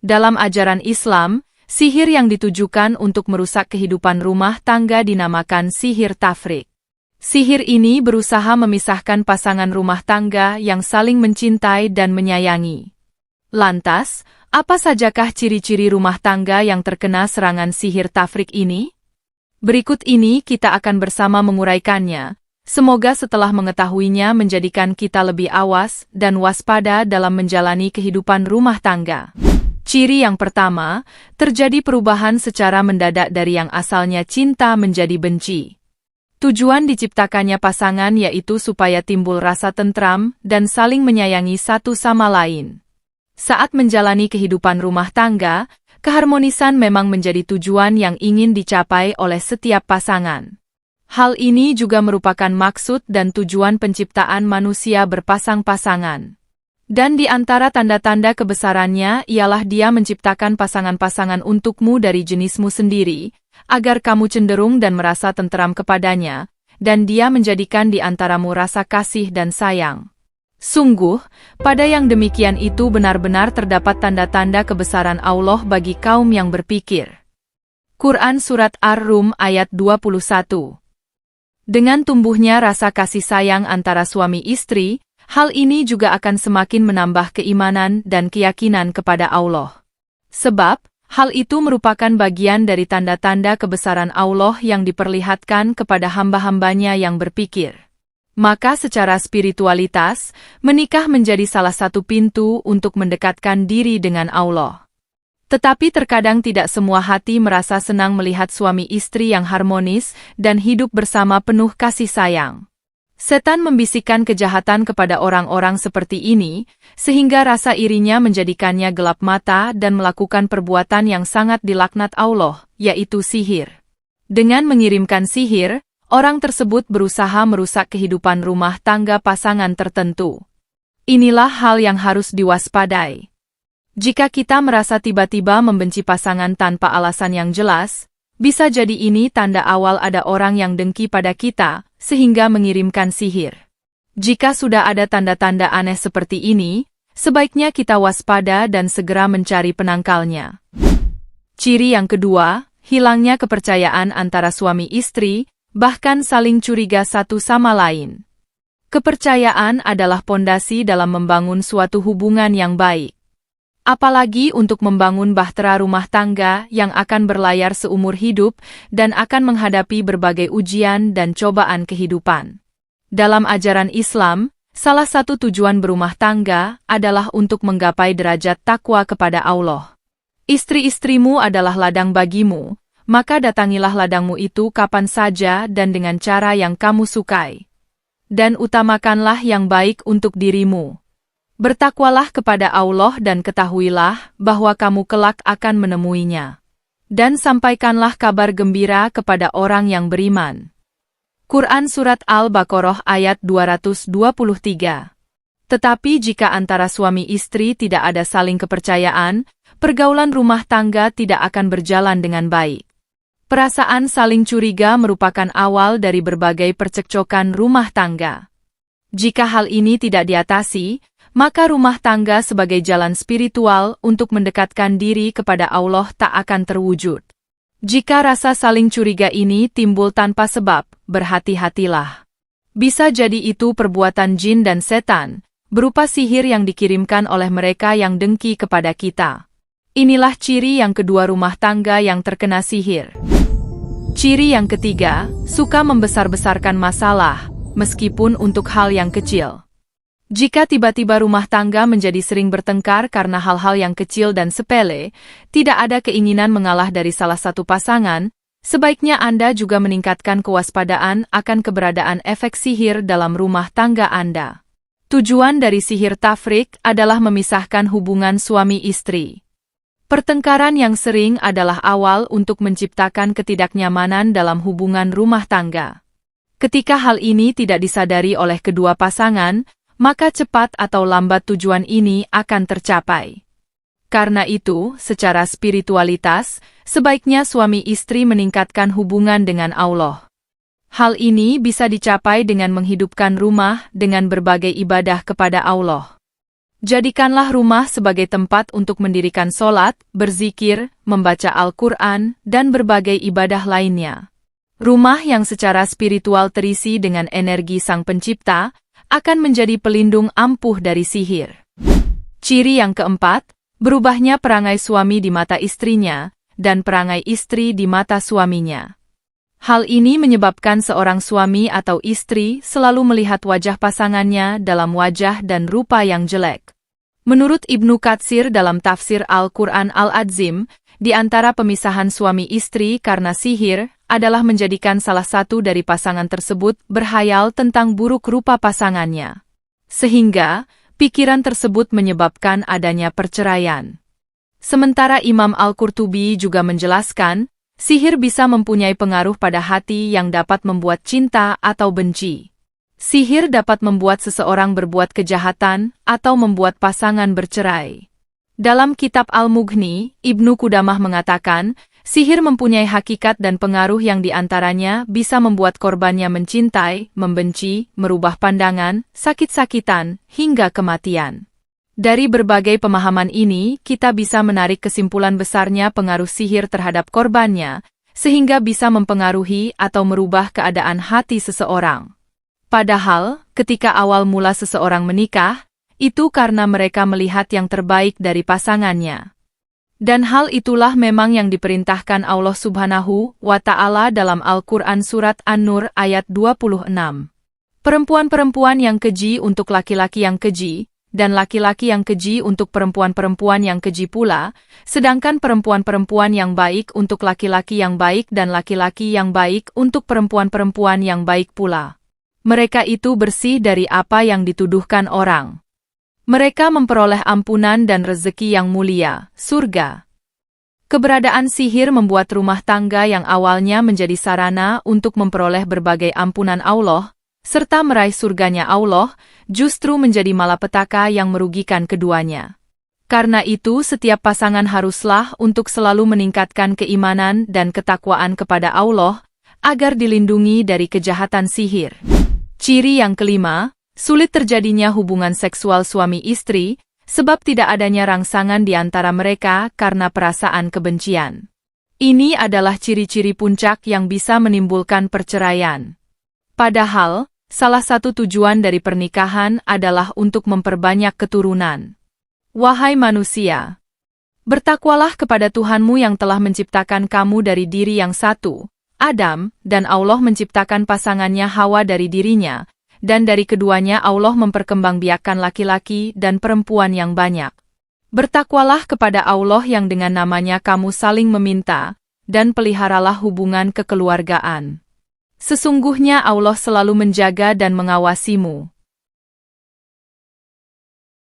Dalam ajaran Islam, sihir yang ditujukan untuk merusak kehidupan rumah tangga dinamakan sihir tafrik. Sihir ini berusaha memisahkan pasangan rumah tangga yang saling mencintai dan menyayangi. Lantas, apa sajakah ciri-ciri rumah tangga yang terkena serangan sihir tafrik ini? Berikut ini kita akan bersama menguraikannya. Semoga setelah mengetahuinya menjadikan kita lebih awas dan waspada dalam menjalani kehidupan rumah tangga. Ciri yang pertama, terjadi perubahan secara mendadak dari yang asalnya cinta menjadi benci. Tujuan diciptakannya pasangan yaitu supaya timbul rasa tentram dan saling menyayangi satu sama lain. Saat menjalani kehidupan rumah tangga, keharmonisan memang menjadi tujuan yang ingin dicapai oleh setiap pasangan. Hal ini juga merupakan maksud dan tujuan penciptaan manusia berpasang-pasangan. Dan di antara tanda-tanda kebesarannya ialah Dia menciptakan pasangan-pasangan untukmu dari jenismu sendiri, agar kamu cenderung dan merasa tenteram kepadanya, dan Dia menjadikan di antaramu rasa kasih dan sayang. Sungguh, pada yang demikian itu benar-benar terdapat tanda-tanda kebesaran Allah bagi kaum yang berpikir. Quran Surat Ar-Rum ayat 21. Dengan tumbuhnya rasa kasih sayang antara suami istri, hal ini juga akan semakin menambah keimanan dan keyakinan kepada Allah. Sebab, hal itu merupakan bagian dari tanda-tanda kebesaran Allah yang diperlihatkan kepada hamba-hambanya yang berpikir. Maka secara spiritualitas, menikah menjadi salah satu pintu untuk mendekatkan diri dengan Allah. Tetapi terkadang tidak semua hati merasa senang melihat suami istri yang harmonis dan hidup bersama penuh kasih sayang. Setan membisikkan kejahatan kepada orang-orang seperti ini, sehingga rasa irinya menjadikannya gelap mata dan melakukan perbuatan yang sangat dilaknat Allah, yaitu sihir. Dengan mengirimkan sihir, orang tersebut berusaha merusak kehidupan rumah tangga pasangan tertentu. Inilah hal yang harus diwaspadai. Jika kita merasa tiba-tiba membenci pasangan tanpa alasan yang jelas, bisa jadi ini tanda awal ada orang yang dengki pada kita, sehingga mengirimkan sihir. Jika sudah ada tanda-tanda aneh seperti ini, sebaiknya kita waspada dan segera mencari penangkalnya. Ciri yang kedua, hilangnya kepercayaan antara suami istri, bahkan saling curiga satu sama lain. Kepercayaan adalah pondasi dalam membangun suatu hubungan yang baik. Apalagi untuk membangun bahtera rumah tangga yang akan berlayar seumur hidup dan akan menghadapi berbagai ujian dan cobaan kehidupan. Dalam ajaran Islam, salah satu tujuan berumah tangga adalah untuk menggapai derajat takwa kepada Allah. Istri-istrimu adalah ladang bagimu, maka datangilah ladangmu itu kapan saja dan dengan cara yang kamu sukai. Dan utamakanlah yang baik untuk dirimu. Bertakwalah kepada Allah dan ketahuilah bahwa kamu kelak akan menemuinya. Dan sampaikanlah kabar gembira kepada orang yang beriman. Quran Surat Al-Baqarah ayat 223. Tetapi jika antara suami istri tidak ada saling kepercayaan, pergaulan rumah tangga tidak akan berjalan dengan baik. Perasaan saling curiga merupakan awal dari berbagai percekcokan rumah tangga. Jika hal ini tidak diatasi, maka rumah tangga sebagai jalan spiritual untuk mendekatkan diri kepada Allah tak akan terwujud. Jika rasa saling curiga ini timbul tanpa sebab, berhati-hatilah. Bisa jadi itu perbuatan jin dan setan, berupa sihir yang dikirimkan oleh mereka yang dengki kepada kita. Inilah ciri yang kedua rumah tangga yang terkena sihir. Ciri yang ketiga, suka membesar-besarkan masalah, meskipun untuk hal yang kecil. Jika tiba-tiba rumah tangga menjadi sering bertengkar karena hal-hal yang kecil dan sepele, tidak ada keinginan mengalah dari salah satu pasangan, sebaiknya Anda juga meningkatkan kewaspadaan akan keberadaan efek sihir dalam rumah tangga Anda. Tujuan dari sihir tafrik adalah memisahkan hubungan suami istri. Pertengkaran yang sering adalah awal untuk menciptakan ketidaknyamanan dalam hubungan rumah tangga. Ketika hal ini tidak disadari oleh kedua pasangan, maka cepat atau lambat tujuan ini akan tercapai. Karena itu, secara spiritualitas, sebaiknya suami istri meningkatkan hubungan dengan Allah. Hal ini bisa dicapai dengan menghidupkan rumah dengan berbagai ibadah kepada Allah. Jadikanlah rumah sebagai tempat untuk mendirikan sholat, berzikir, membaca Al-Quran, dan berbagai ibadah lainnya. Rumah yang secara spiritual terisi dengan energi Sang Pencipta akan menjadi pelindung ampuh dari sihir. Ciri yang keempat, berubahnya perangai suami di mata istrinya, dan perangai istri di mata suaminya. Hal ini menyebabkan seorang suami atau istri selalu melihat wajah pasangannya dalam wajah dan rupa yang jelek. Menurut Ibnu Katsir dalam tafsir Al-Quran Al-Adzim, di antara pemisahan suami istri karena sihir adalah menjadikan salah satu dari pasangan tersebut berhayal tentang buruk rupa pasangannya. Sehingga, pikiran tersebut menyebabkan adanya perceraian. Sementara Imam Al-Qurtubi juga menjelaskan, sihir bisa mempunyai pengaruh pada hati yang dapat membuat cinta atau benci. Sihir dapat membuat seseorang berbuat kejahatan atau membuat pasangan bercerai. Dalam kitab Al-Mughni, Ibnu Qudamah mengatakan, sihir mempunyai hakikat dan pengaruh yang diantaranya bisa membuat korbannya mencintai, membenci, merubah pandangan, sakit-sakitan, hingga kematian. Dari berbagai pemahaman ini, kita bisa menarik kesimpulan besarnya pengaruh sihir terhadap korbannya, sehingga bisa mempengaruhi atau merubah keadaan hati seseorang. Padahal, ketika awal mula seseorang menikah, itu karena mereka melihat yang terbaik dari pasangannya. Dan hal itulah memang yang diperintahkan Allah Subhanahu wa Ta'ala dalam Al-Quran Surat An-Nur ayat 26. Perempuan-perempuan yang keji untuk laki-laki yang keji, dan laki-laki yang keji untuk perempuan-perempuan yang keji pula, sedangkan perempuan-perempuan yang baik untuk laki-laki yang baik dan laki-laki yang baik untuk perempuan-perempuan yang baik pula. Mereka itu bersih dari apa yang dituduhkan orang. Mereka memperoleh ampunan dan rezeki yang mulia, surga. Keberadaan sihir membuat rumah tangga yang awalnya menjadi sarana untuk memperoleh berbagai ampunan Allah, serta meraih surganya Allah, justru menjadi malapetaka yang merugikan keduanya. Karena itu setiap pasangan haruslah untuk selalu meningkatkan keimanan dan ketakwaan kepada Allah, agar dilindungi dari kejahatan sihir. Ciri yang kelima, sulit terjadinya hubungan seksual suami istri, sebab tidak adanya rangsangan di antara mereka karena perasaan kebencian. Ini adalah ciri-ciri puncak yang bisa menimbulkan perceraian. Padahal, salah satu tujuan dari pernikahan adalah untuk memperbanyak keturunan. Wahai manusia, bertakwalah kepada Tuhanmu yang telah menciptakan kamu dari diri yang satu, Adam, dan Allah menciptakan pasangannya Hawa dari dirinya, dan dari keduanya Allah memperkembangbiakkan laki-laki dan perempuan yang banyak. Bertakwalah kepada Allah yang dengan namanya kamu saling meminta, dan peliharalah hubungan kekeluargaan. Sesungguhnya Allah selalu menjaga dan mengawasimu.